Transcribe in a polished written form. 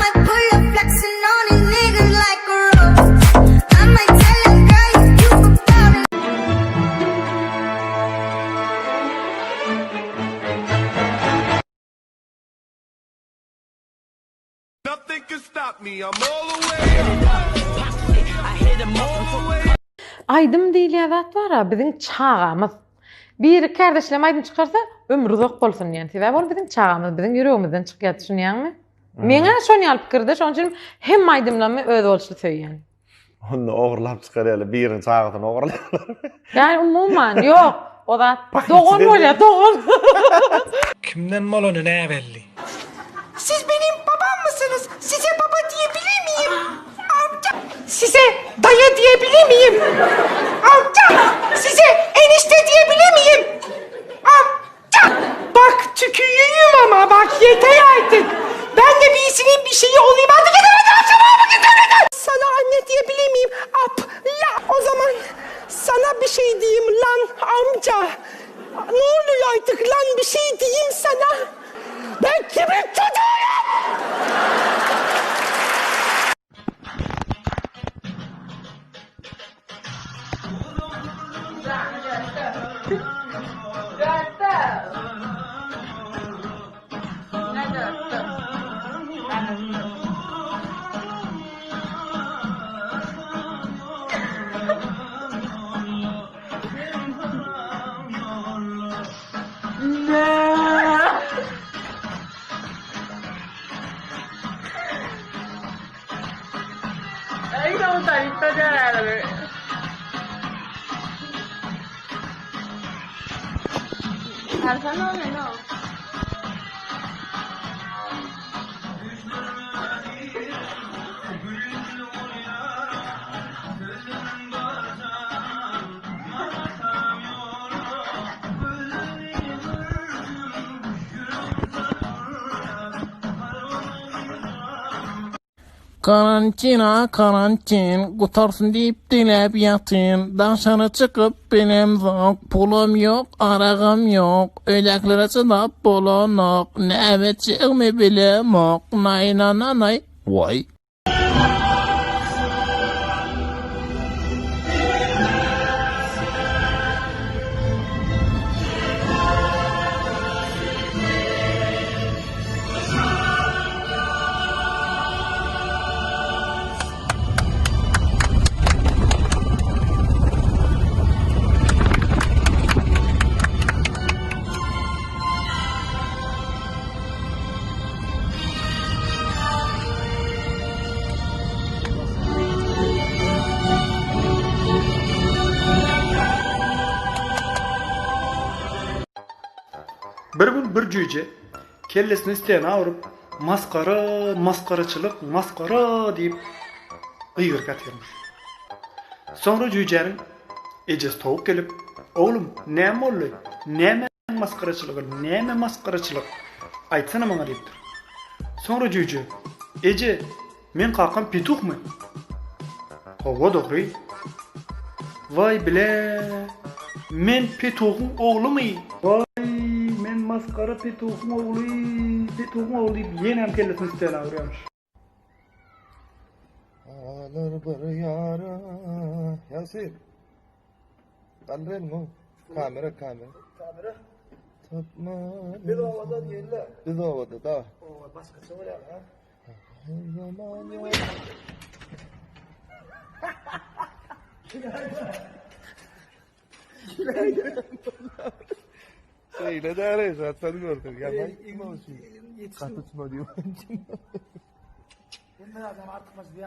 might pull up flexing on these niggas like a rose. I might tell a girl you cute about it. Nothing can stop me. I'm all the way up. Aydım diýilýär zat bar ha, biziň çağamyz. Bir kardeşlem aydym çıkarsa ömrü uzak bolsun diýen sebäp ol biziň çağamyz, biziň ýüregimizden çykýar, düşünýärmi? Meňe şonu ýalyp kirdi, şoň üçin hem aydymlamy öz bolşy söýýän. Onu oğurlap çıkarıyorlar. Birini çağırdan oğurluyorlar. Yani umuman yok. O da doğun bolýar, doğun. Kimden mal onu ne belli? Siz benim babam mısınız? Size baba diyebilir miyim? Amca. Size dayı diyebilir miyim? Amca. Size enişte diyebilir miyim? Amca. Bak tükürüğüm ama bak yeter artık. Ben de birisinin bir şeyi olayım. Hadi gidelim. Sana anne diyebilir miyim? La. O zaman sana bir şey diyeyim lan amca. Ne oluyor artık lan bir şey diyeyim sana. Ben kimin çocuğuyum? Karantin kutarsın deyip dilep yatın. Dışarı çıkıp benim yok, pulum yok, aragam yok. Öyleklere çıdap bulanak, ne evetçiğimi bilemak. Nay nanay, vay. Bir gün bir cüce kellesini isteyen ağırıp maskaraçılık deyip ıygırk atırmış. Sonra cücenin ecesi tavuk gelip oğlum näme oldu? Näme maskaraçılık? Aytsana bana deyipdir. Sonra cüce ece men kakam pituh mu? Hava doğru. Vay bile men pituhun oğlu mu? Vay men maskara pituhun oğlu yenem kellesini isteyen ağırıyormuş. Alır bir yara. Yasir. Kandırın mı? Kamera. Tutma. Bir ovada diyelim. Bir ovada da. Başkası var ya. Söyle de arayız. Sen gördün. Ya ben kim olsun? Katışma diyor. Ben adam artık bir